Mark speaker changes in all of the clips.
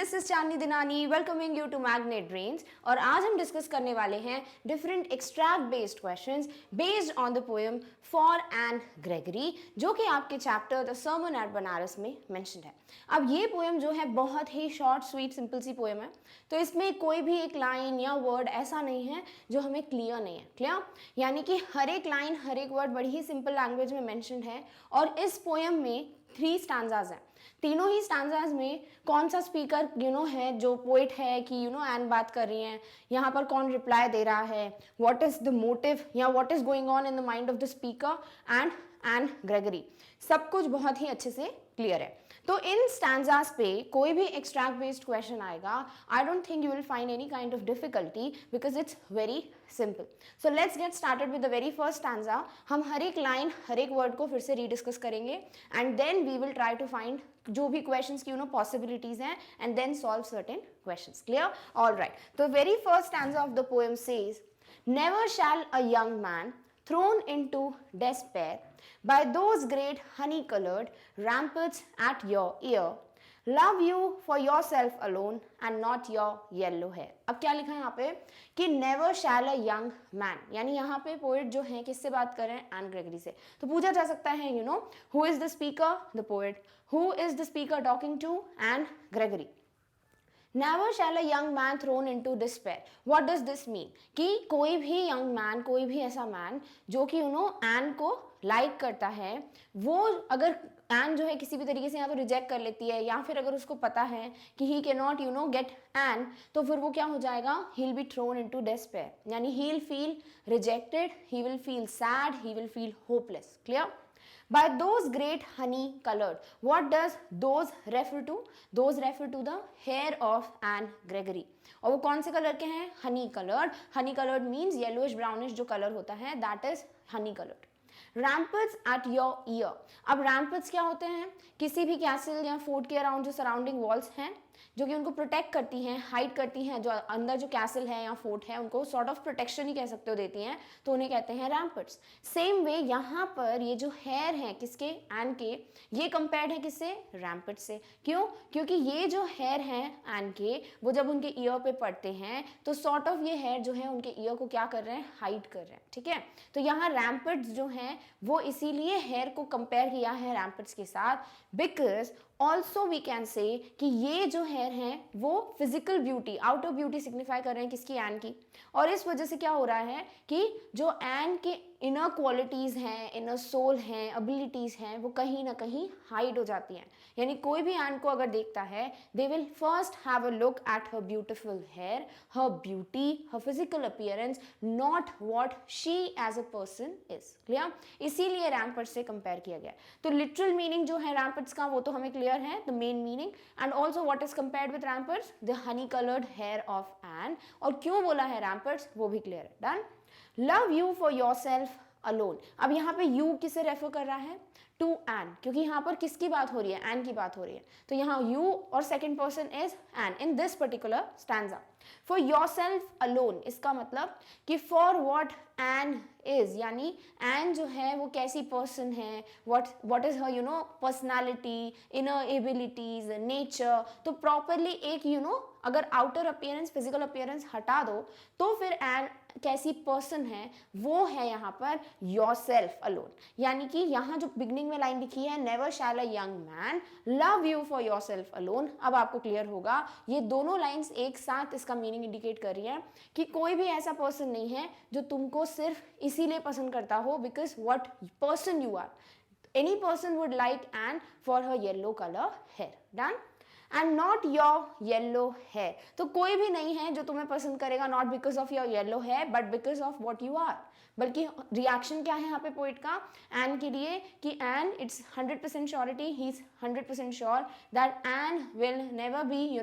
Speaker 1: This is Chandni Dinani welcoming you to magnet brains. और आज हम डिस्कस करने वाले हैं different extract based questions based on the poem for Anne Gregory, जो कि आपके chapter the sermon at Benares में मेंशन्ड है। अब ये पोएम जो है बहुत ही शॉर्ट स्वीट सिंपल सी पोएम है, तो इसमें कोई भी एक लाइन या वर्ड ऐसा नहीं है जो हमें क्लियर नहीं है। क्लियर यानी कि हर एक लाइन हर एक वर्ड बड़ी ही सिंपल लैंग्वेज में मेंशन्ड है। और इस पोएम में 3 स्टैंजाज हैं। तीनों ही स्टैंजाज में कौन सा स्पीकर है, जो पोइट है कि एन बात कर रही हैं, यहाँ पर कौन रिप्लाई दे रहा है, व्हाट इज द मोटिव या what is going on in the mind of the speaker and Anne Gregory, सब कुछ बहुत ही अच्छे से क्लियर है। तो इन स्टैंजास पे कोई भी एक्सट्रैक्ट बेस्ड क्वेश्चन आएगा, I don't think you will find any kind of difficulty because it's very simple. So let's get started with the very first stanza. हम हर एक लाइन हर एक वर्ड को फिर से रीडिस्कस करेंगे and then we will try to find जो भी questions की पॉसिबिलिटीज हैं and then solve certain questions. Clear? All right. तो very first stanza of the poem says, never shall a young man thrown into despair by those great honey-colored ramparts at your ear, love you for yourself alone and not your yellow hair। अब क्या लिखा है यहाँ पे कि never shall a young man, यानी यहाँ पे पोएट जो है किससे बात कर रहे हैं? एन ग्रेगरी से। तो पूछा जा सकता है who is the speaker? The poet. Who is the speaker talking to? Anne Gregory. Never shall a young man thrown into despair. What does this mean? कि कोई भी young man, कोई भी ऐसा man जो कि एन को लाइक करता है, वो अगर एन जो है किसी भी तरीके से या तो रिजेक्ट कर लेती है या फिर अगर उसको पता है कि he can not get Anne, तो फिर वो क्या हो जाएगा? He will be thrown into despair, यानी he will feel rejected, he will feel sad, he will feel hopeless. Clear? By those great honey colored, what does those refer to? Those refer to the hair of Anne Gregory. और वो कौन से colour के हैं? Honey coloured. Honey coloured means yellowish brownish जो colour होता है, that is honey coloured. Ramparts at your ear. अब रैम्पर्ट्स क्या होते हैं? किसी भी कैसल या फोर्ट के अराउंड जो सराउंडिंग वॉल्स हैं जो कि उनको प्रोटेक्ट करती हैं, हाइड करती हैं, जो अंदर जो कैसल है या फोर्ट है उनको सॉर्ट ऑफ प्रोटेक्शन ही कह सकते हो देती हैं, तो उन्हें कहते हैं रैम्पर्ट्स। सेम वे यहाँ पर ये जो हेयर है किसके? एन के, ये कंपेयर्ड है किससे? रैम्पर्ट से। क्यों? क्योंकि ये जो हेयर हैं एन के, वो जब उनके ईयर पे पड़ते हैं तो सॉर्ट ऑफ ये हेयर जो है उनके ईयर को क्या कर रहे हैं? हाइड कर रहे हैं। ठीक है, तो यहाँ रैम्पर्ट्स जो हैं वो इसीलिए हेयर को कंपेयर किया है रैम्पर्ट्स के साथ, because also we can say कि ये जो हेयर हैं वो physical beauty, outer beauty signify कर रहे हैं किसकी? एन की। और इस वजह से क्या हो रहा है कि जो एन के इनर क्वालिटीज़ हैं, इनर सोल हैं, एबिलिटीज़ हैं, वो कहीं ना कहीं हाइड हो जाती हैं। यानी कोई भी एन को अगर देखता है, they will first have a look at her beautiful hair, her beauty, her physical appearance, not what she as a person is. Clear? इसीलिए रैम्पर्ट्स से कंपेयर किया गया। तो लिटरल मीनिंग जो है रैम्पर्ट्स का वो तो हमें क्लियर है, the main meaning, and also what is compared with ramparts? The honey coloured hair of Anne. और क्यों बोला है रैम्पर्ट्स वो भी क्लियर है। Done. Love you for yourself alone. अब यहाँ पे यू किसे रेफर कर रहा है? टू एन, क्योंकि यहाँ पर किसकी बात हो रही है? एन की बात हो रही है। तो यहाँ यू और second person is an in this particular stanza. For yourself alone, इसका मतलब कि फॉर वॉट एन इज, यानी एन जो है वो कैसी पर्सन है, what is her personality, inner abilities, nature. तो प्रॉपरली एक अगर आउटर अपीयरेंस, फिजिकल अपीयरेंस हटा दो तो फिर एन कैसी पर्सन है, वो है यहाँ पर योर सेल्फ अलोन। यानी कि यहाँ जो बिगनिंग में लाइन लिखी है, never shall a young man love you for yourself alone, अब आपको क्लियर होगा ये दोनों लाइन्स एक साथ इसका मीनिंग इंडिकेट कर रही है कि कोई भी ऐसा पर्सन नहीं है जो तुमको सिर्फ इसीलिए पसंद करता हो because what person you are. Any person would like Anne for her yellow colour hair. Done. And not your yellow hair, तो कोई भी नहीं है जो तुम्हें पसंद करेगा not because of your yellow hair but because of what you are. बल्कि रिएक्शन क्या है यहाँ पे पोइट का एन के लिए कि Anne, it's 100% surety, he is 100% sure that Anne will never be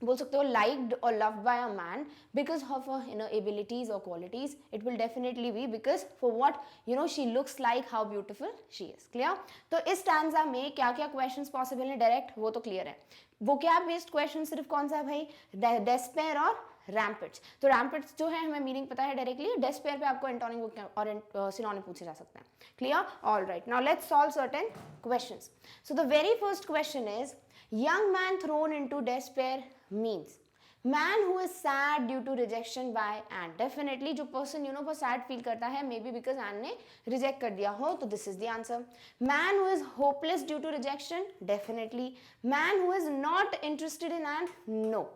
Speaker 1: बोल सकते हो लाइक्ड और loved by a man because of her inner abilities और qualities. It will definitely be because for what she looks like, how beautiful she is. Clear? तो इस stanza में क्या क्या क्वेश्चंस पॉसिबल है डायरेक्ट, वो तो क्लियर है। वोकैब बेस्ड क्वेश्चन सिर्फ कौन सा है भाई? डेस्पेयर और रैम्पर्ट्स। तो रैम्पर्ट्स जो है हमें मीनिंग पता है डायरेक्टली, डेस्पेयर पे आपको एंटोनिम और सिनोनिम पूछे जा सकते हैं। Clear? All right, now let's solve certain questions. So the very first question is young man thrown into despair means man who is sad due to rejection by Anne. Definitely जो person you know वो sad feel करता है, maybe because Anne ने reject कर दिया हो, तो this is the answer. Man who is hopeless due to rejection, definitely. Man who is not interested in Anne, no.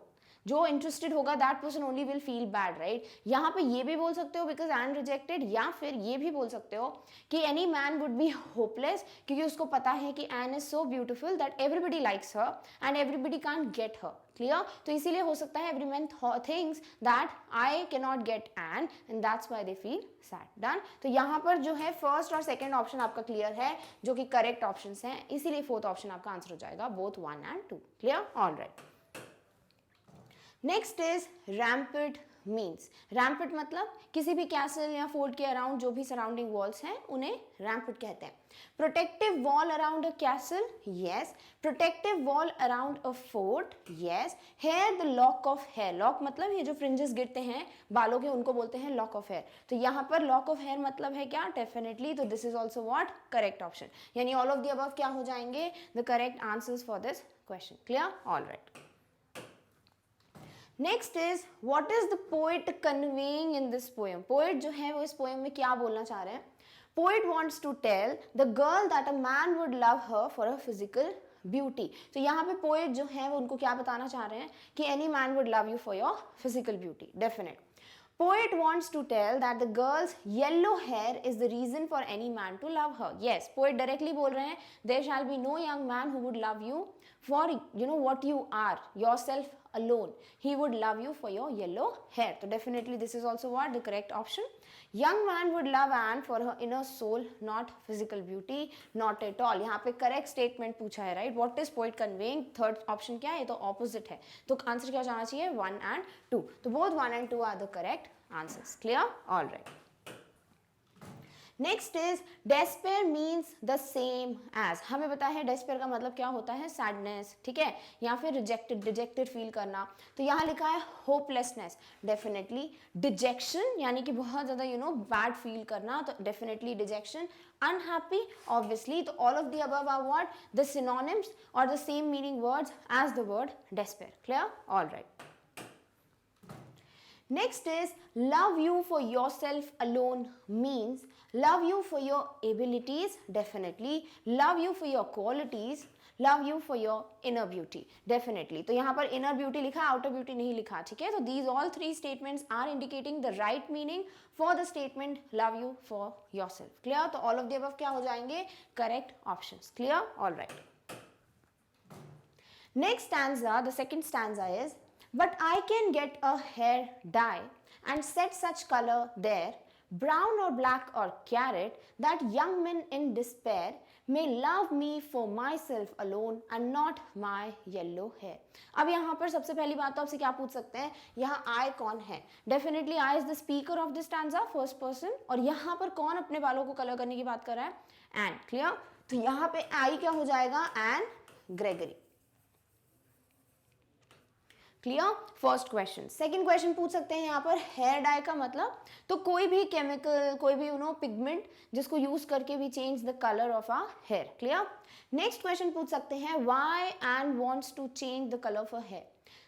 Speaker 1: जो इंटरेस्टेड होगा that person only will feel bad, right. यहाँ पे ये भी बोल सकते हो बिकॉज एंड रिजेक्टेड, या फिर ये भी बोल सकते हो कि any man would be hopeless क्योंकि उसको पता है कि Anne is so beautiful that everybody likes her and everybody can't get her. Clear. तो इसीलिए हो सकता है every man thinks that I can not get Anne and that's why they feel sad. Done. तो यहाँ पर जो है फर्स्ट और सेकंड ऑप्शन आपका क्लियर है जो कि करेक्ट ऑप्शंस हैं, इसीलिए फोर्थ ऑप्शन आपका आंसर हो जाएगा both 1 and 2. Clear. All right. Next is रैम्पिड मीन्स. रैम्पिड मतलब किसी भी कैसल या फोर्ट के अराउंड जो भी सराउंडिंग वॉल्स हैं उन्हें रैम्पिड कहते हैं. Protective wall around a castle, yes. Protective wall around a fort, yes. Hair the lock of hair. Lock मतलब ये जो फ्रिंजेस गिरते हैं बालों के उनको बोलते हैं लॉक ऑफ हेयर. तो यहाँ पर लॉक ऑफ हेयर मतलब है क्या? डेफिनेटली. तो this is also what? Correct option. यानी ऑल ऑफ द अबव क्या हो जाएंगे? The correct answers for this question. Clear. All right. Next is what is the poet conveying in this poem. Poet जो है वो इस पोएम में क्या बोलना चाह रहे हैं? Poet wants to tell the girl that a man would love her for a physical beauty. तो यहाँ पे पोएट जो है वो उनको क्या बताना चाह रहे हैं कि any man would love you for your physical beauty. Definite. Poet wants to tell that the girl's yellow hair is the reason for any man to love her. Yes, poet directly बोल रहे हैं there shall be no young man who would love you for you know what you are, yourself alone. He would love you for your yellow hair. So definitely this is also what? The correct option. Young man would love Anne for her inner soul, not physical beauty, not at all. यहाँ पे correct statement पूछा है, right? What is poet conveying? Third option क्या है? ये तो opposite है. तो आंसर क्या जाना चाहिए? 1 and 2. तो both 1 and 2 are the correct answers. Clear? All right. Next is despair means the same as. हमें पता है डेस्पेयर का मतलब क्या होता है? सैडनेस. ठीक है. या फिर डिजेक्टेड फील करना. तो यहाँ लिखा है होपलेसनेस. डेफिनेटली. डिजेक्शन यानी कि बहुत ज़्यादा बैड फील करना, तो डेफिनेटली डिजेक्शन. Unhappy obviously. तो all of the above are what? The synonyms और the same meaning words as the word despair. Clear. All right. Next is love you for yourself alone means love you for your abilities, definitely. Love you for your qualities, love you for your inner beauty, definitely. तो यहाँ पर inner beauty लिखा, outer beauty नहीं लिखा. ठीक है. तो these all three statements are indicating the right meaning for the statement love you for yourself. Clear? तो all of the above क्या हो जाएंगे? Correct options. Clear? All right. Next stanza, the second stanza is but I can get a hair dye and set such color there, brown or black or carrot, that young men in despair may love me for myself alone and not my yellow hair. अब यहाँ पर सबसे पहली बात तो आपसे क्या पूछ सकते हैं? यहाँ I कौन है? Definitely I is the speaker of this stanza, first person. और यहाँ पर कौन अपने बालों को कलर करने की बात कर रहा है? Anne. Clear? तो यहाँ पे I क्या हो जाएगा? Anne Gregory. Clear. First question. Second question पूछ सकते हैं यहाँ पर हेयर डाई का मतलब, तो कोई भी केमिकल, कोई भी पिगमेंट जिसको यूज करके भी change the colour of a hair. Clear. Next question पूछ सकते हैं why Anne wants to change the colour of a hair.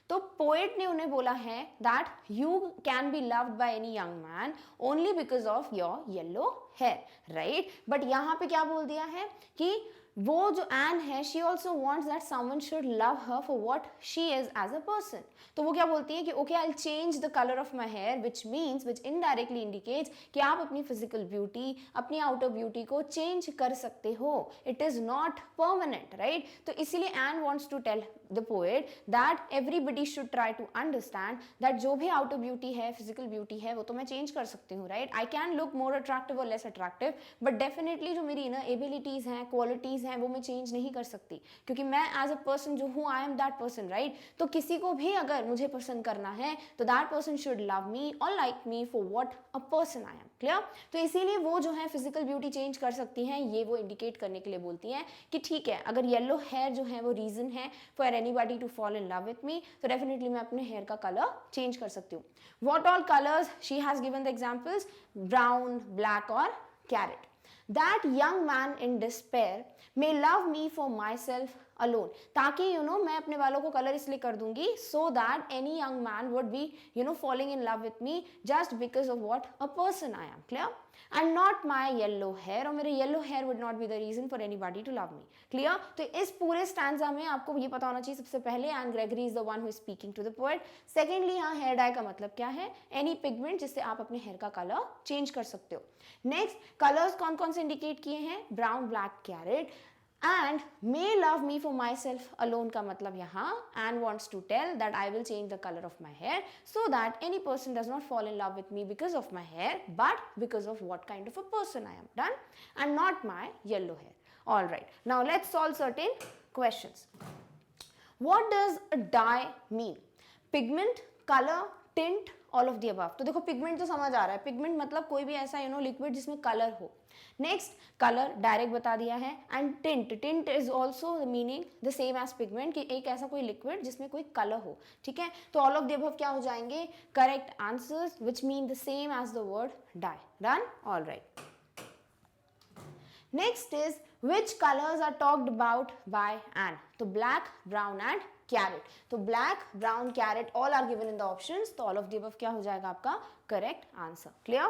Speaker 1: तो पोएट ने उन्हें बोला है that you can be loved by any young man only because of your yellow hair, right. But यहाँ पे क्या बोल दिया है कि वो जो एन है she also wants that someone should love her for what she is as a person. तो वो क्या बोलती है कि okay I will change the colour of my hair, which means which indirectly indicates कि आप अपनी फिजिकल ब्यूटी, अपनी आउटर ब्यूटी को चेंज कर सकते हो. It is not permanent, right. तो इसीलिए Anne wants to tell the poet that everybody should try to understand that जो भी आउटर ब्यूटी है, फिजिकल ब्यूटी है, वो तो मैं चेंज कर सकती हूँ, right. I can look more attractive और लेस अट्रैक्टिव, बट डेफिनेटली जो मेरी इनर एबिलिटीज हैं, क्वालिटीज हैं, वो मैं चेंज नहीं कर सकती क्योंकि मैं एज अ पर्सन जो हूँ I am that person, right. तो किसी को भी अगर मुझे पसंद करना है तो that person should love me और like me for what a person I am. Clear. तो इसीलिए वो जो है फिजिकल ब्यूटी चेंज कर सकती हैं, ये वो इंडिकेट करने के लिए बोलती हैं कि ठीक है अगर येलो हेयर जो है वो रीजन है for anybody to fall in love with me, तो डेफिनेटली मैं अपने हेयर का कलर चेंज कर सकती हूँ. What all colours she has given the examples? Brown, black और carat. That young man in despair may love me for myself alone, ताकि मैं अपने बालों को कलर इसलिए कर दूंगी so that any young man would be falling in love with me just because of what a person I am. Clear? And not my yellow hair, और मेरे yellow hair would not be the reason for anybody to love me. Clear? तो इस पूरे stanza में आपको ये पता होना चाहिए सबसे पहले Anne Gregory is the one who is speaking to the poet. Secondly, यहाँ हेयर डाई का मतलब क्या है? Any pigment जिससे आप अपने हेयर का कलर चेंज कर सकते हो. नेक्स्ट, कलर्स कौन कौन से इंडिकेट किए हैं? Brown, black, carrot. And may love me for myself alone का मतलब यहाँ Anne wants to tell that I will change the color of my hair so that any person does not fall in love with me because of my hair but because of what kind of a person I am. Done? And not my yellow hair. Alright, now let's solve certain questions. What does a dye mean? Pigment, color, tint, all of the above. तो देखो pigment तो समझ आ रहा है. Pigment मतलब कोई भी ऐसा लिक्विड जिसमें कलर हो. नेक्स्ट, कलर डायरेक्ट बता दिया है. And tint, tint is also the meaning the same as pigment, कि एक ऐसा कोई लिक्विड जिसमें कोई कलर हो. ठीक है, तो ऑल ऑफ द अबव क्या हो जाएंगे? Correct answers which mean the same as the word dye. Done? All right. Next is which colors are talked about by Anne? तो black, brown and carrot. तो black, brown, carrot all are given in the options. तो all of the above क्या हो जाएगा आपका correct answer. Clear?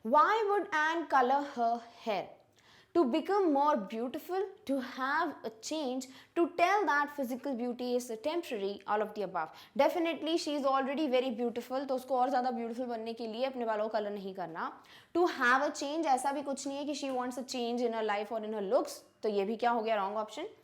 Speaker 1: Why would Anne color her hair? To become more beautiful, to have a change, to tell that physical beauty is temporary, all of the above. Definitely she is already very beautiful, तो उसको और ज़्यादा beautiful बनने के लिए अपने बालों को कलर नहीं करना. To have a change, ऐसा भी कुछ नहीं है कि she wants a change in her life or in her looks, तो ये भी क्या हो गया? wrong option.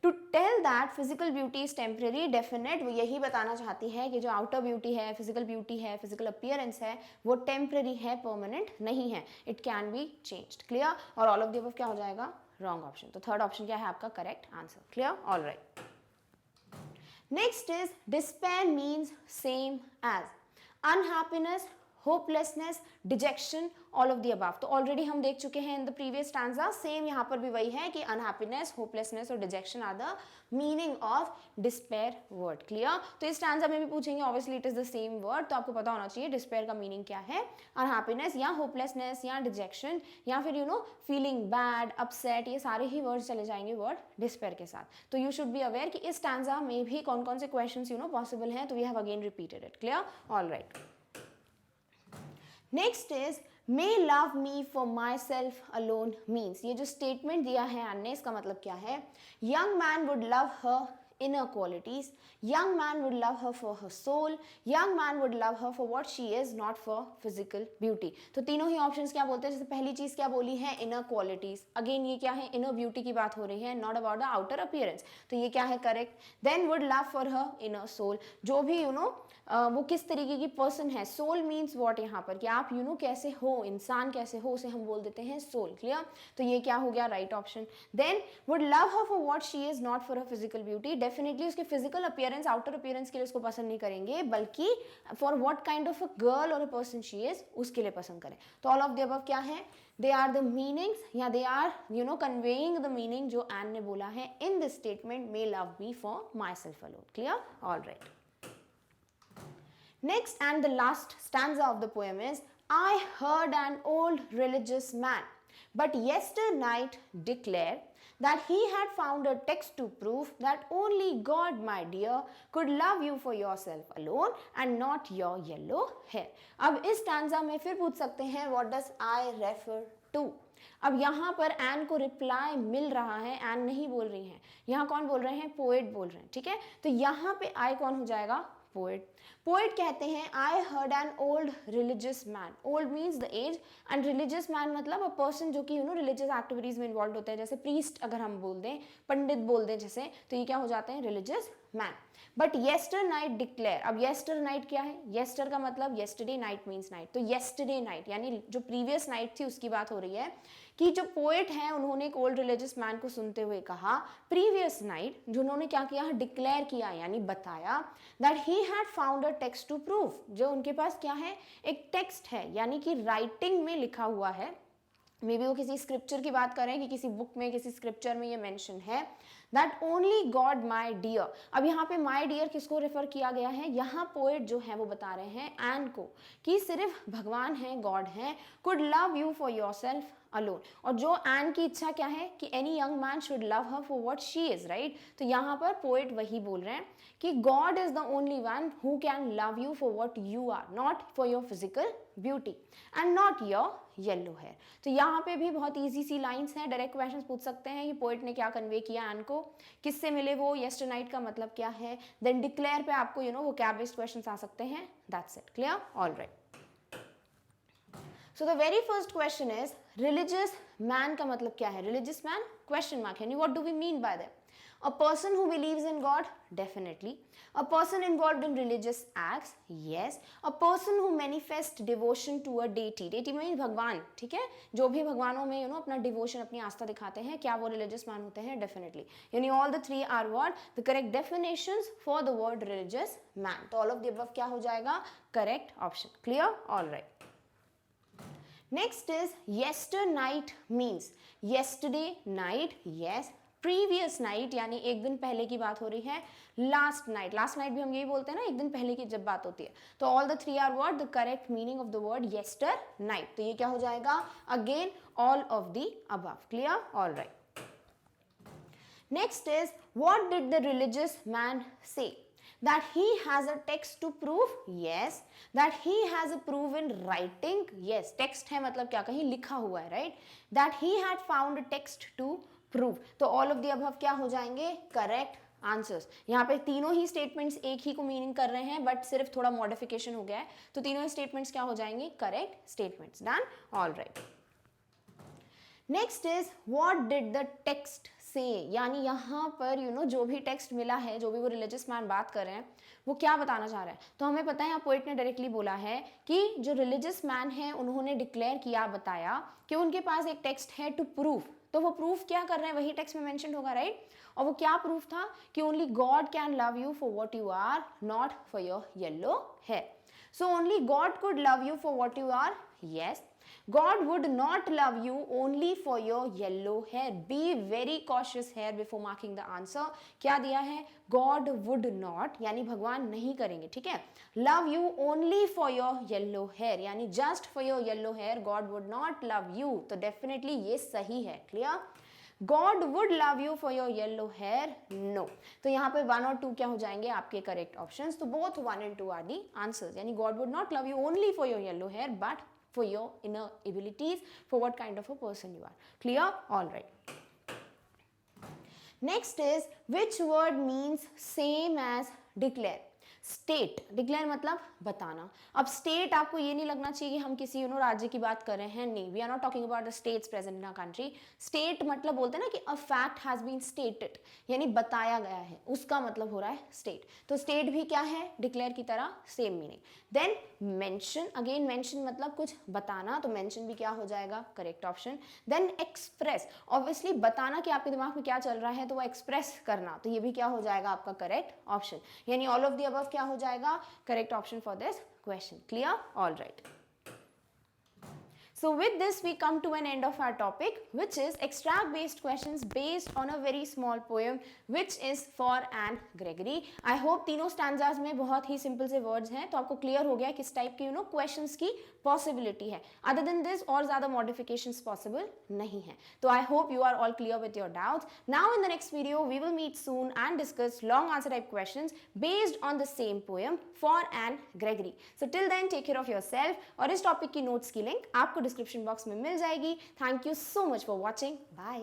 Speaker 1: To tell that physical beauty is temporary, definite, वो यही बताना चाहती है कि जो outer beauty है, physical beauty है, physical appearance है, वो temporary है, permanent नहीं है. It can be changed. Clear? और all of the above क्या हो जाएगा? Wrong option. तो third option क्या है आपका correct answer. Clear? All right. Next is despair means same as unhappiness, hopelessness, dejection, all of the above. तो already हम देख चुके हैं in the previous stanza. Same यहाँ पर भी वही है कि अनहैप्पीनेस, होपलेसनेस और dejection are the meaning of despair word. Clear? तो इस स्टैंजा में भी पूछेंगे, obviously it is the same word, तो आपको पता होना चाहिए डिस्पेयर का मीनिंग क्या है. अनहैप्पीनेस या होपलेसनेस या डिजेक्शन या फिर फीलिंग बैड, अपसेट, ये सारे ही वर्ड चले जाएंगे वर्ड डिस्पेयर के साथ. तो यू शुड बी अवेयर कि इस स्टैंजा में भी कौन कौन से क्वेश्चन पॉसिबल हैं. तो we have again repeated it. Clear? All right. Next is may love me for myself alone means, ये जो स्टेटमेंट दिया है अन्य, इसका मतलब क्या है? young man would love her inner qualities, young man would love her for her soul, young man would love her for what she is, not for physical beauty. तो तीनों ही ऑप्शंस क्या बोलते हैं? जैसे पहली चीज क्या बोली है? inner qualities. अगेन ये क्या है? inner beauty की बात हो रही है, not about the outer appearance. तो ये क्या है? Correct. then would love for her inner soul, जो भी वो किस तरीके की पर्सन है. सोल मीन्स वॉट यहाँ पर कि आप कैसे हो, इंसान कैसे हो, उसे हम बोल देते हैं सोल. क्लियर? तो ये क्या हो गया? Right option. Then would love her for what she is, not for her physical beauty. Definitely उसके फिजिकल अपीयरेंस, आउटर अपीयरेंस के लिए उसको पसंद नहीं करेंगे, बल्कि for what kind of a girl और अ पर्सन शी इज, उसके लिए पसंद करें. तो ऑल ऑफ द अबव क्या है? दे आर द मीनिंग्स, या they are conveying the meaning जो एन ने बोला है in this statement, may love me for myself alone. Clear? All right. Next and the last stanza of the poem is, I heard an old religious man, but yesternight declare that he had found a text to prove that only God, my dear, could love you for yourself alone and not your yellow hair. अब इस stanza में फिर पूछ सकते हैं, what does I refer to? अब यहाँ पर एन को रिप्लाई मिल रहा है, एन नहीं बोल रही हैं. यहाँ कौन बोल रहे हैं? पोएट बोल रहे हैं. ठीक है, तो यहाँ पे आई कौन हो जाएगा? पोएट. पोएट कहते हैं I heard an old religious man. Old means the age and religious man मतलब अ पर्सन जो कि रिलीजियस एक्टिविटीज में इन्वॉल्व होते हैं. जैसे प्रीस्ट अगर हम बोल दें, पंडित बोल दें जैसे, तो ये क्या हो जाते हैं? Religious man. But yester night declare. अब येस्टर नाइट क्या है? येस्टर का मतलब येस्टरडे, नाइट मीन्स नाइट. तो येस्टरडे नाइट यानी जो प्रीवियस नाइट थी उसकी बात हो रही है कि जो पोएट हैं उन्होंने एक ओल्ड रिलीजियस मैन को सुनते हुए कहा प्रीवियस नाइट, जिन्होंने क्या किया? डिक्लेयर किया यानी बताया that he had found a text to prove. जो उनके पास क्या है? एक टेक्स्ट है, यानी कि राइटिंग में लिखा हुआ है मे बी वो किसी स्क्रिप्चर की बात कर रहे हैं कि किसी बुक में किसी स्क्रिप्चर में ये मेंशन है that only God my dear. अब यहाँ पे माई डियर किसको रेफर किया गया है, यहाँ पोएट जो है वो बता रहे हैं एन को कि सिर्फ भगवान है, गॉड है, could love you for yourself alone. और जो एन की इच्छा क्या है कि any young man should love her for what she is, right. तो यहाँ पर पोएट वही बोल रहे हैं कि God is the only one who can love you for what you are, not for your physical beauty and not your yellow hair. तो यहाँ पे भी बहुत इजी सी लाइंस हैं, डायरेक्ट क्वेश्चन पूछ सकते हैं कि पोएट ने क्या कन्वे किया एन को, किससे मिले वो, यस्टरनाइट का मतलब क्या है, देन डिक्लेयर पे आपको वो कैब बेस्ड क्वेश्चन आ सकते हैं। That's it, clear, alright. So the very first question is religious man का मतलब क्या है, religious man question mark है, what do we mean by that? A person who believes in God, definitely. A person involved in religious acts, yes. A person who manifests devotion to a deity, deity means भगवान, ठीक है, जो भी भगवानों में अपना devotion, अपनी आस्था दिखाते हैं, क्या वो religious man होते हैं, definitely. यानी all the three are what the correct definitions for the word religious man. तो all of the above क्या हो जाएगा, correct option, clear, all right. Next is yesternight means yesterday night, yes. Previous night यानी एक दिन पहले की बात हो रही है, last night, last night भी हम यही बोलते हैं ना, एक दिन पहले की जब बात होती है। तो all the three are what the correct meaning of the word yesternight. तो ये क्या हो जाएगा, again all of the above, clear, all right. Next is what did the religious man say? That he has a text to prove, yes. That he has a proof in writing, yes. Text है मतलब क्या, कहीं लिखा हुआ है, right. That he had found a text to prove. तो all of the above क्या हो जाएंगे, correct आंसर्स। यहाँ पे तीनों ही स्टेटमेंट्स एक ही को मीनिंग कर रहे हैं, बट सिर्फ थोड़ा मॉडिफिकेशन हो गया है, तो तीनों ही स्टेटमेंट्स क्या हो जाएंगे, correct statements, done, all right. Next is what did the text से, यानी यहाँ पर जो भी टेक्स्ट मिला है, जो भी वो रिलीजियस मैन बात कर रहे हैं, वो क्या बताना चाह रहे हैं। तो हमें पता है यहाँ पोएट ने डायरेक्टली बोला है कि जो रिलीजियस मैन है उन्होंने डिक्लेयर किया, बताया कि उनके पास एक टेक्स्ट है टू प्रूव। तो वो प्रूफ क्या कर रहे हैं, वही टेक्स्ट में मेंशन होगा, राइट। और वो क्या प्रूफ था कि only God can love you for what you are, not for your yellow hair. So only God could love you for what you are, yes. God would not love you only for your yellow hair. Be very cautious here before marking the answer. क्या दिया है, God would not यानी भगवान नहीं करेंगे, ठीक है, love you only for your yellow hair यानी just for your yellow hair God would not love you. तो definitely ये सही है, clear. God would love you for your yellow hair, no. तो यहाँ पे 1 और 2 क्या हो जाएंगे आपके करेक्ट ऑप्शंस। तो both 1 and 2 are the answers, यानी God would not love you only for your yellow hair but for your inner abilities, for what kind of a person you are, clear, all right. Next is which word means same as declare. State, declare मतलब बताना। अब state आपको ये नहीं लगना चाहिए कि हम किसी राज्य की बात कर रहे हैं, नहीं, we are not talking about the states present in a country. State मतलब बोलते हैं ना कि a fact has been stated, यानी बताया गया है, उसका मतलब हो रहा है स्टेट। तो स्टेट भी क्या है, डिक्लेयर की तरह, same meaning. Then mention, again mention मतलब कुछ बताना, तो मेंशन भी क्या हो जाएगा, correct option. Then express, obviously बताना कि आपके दिमाग में क्या चल रहा है, तो वो एक्सप्रेस करना, तो ये भी क्या हो जाएगा आपका करेक्ट ऑप्शन, यानी ऑल ऑफ द अबव क्या हो जाएगा, correct option for this question, clear, all right. So with this we come to an end of our topic, which is extract based questions based on a very small poem which is for Anne Gregory. I hope तीनों stanzas में बहुत ही simple से words हैं, तो आपको clear हो गया किस टाइप की questions की possibility है। Other than this और ज़्यादा modifications possible नहीं है। तो I hope you are all clear with your doubts. Now in the next video we will meet soon and discuss long answer type questions based on the same poem for Anne Gregory. So till then take care of yourself, और इस topic की notes की link आपको description box में मिल जाएगी। Thank you so much for watching, bye.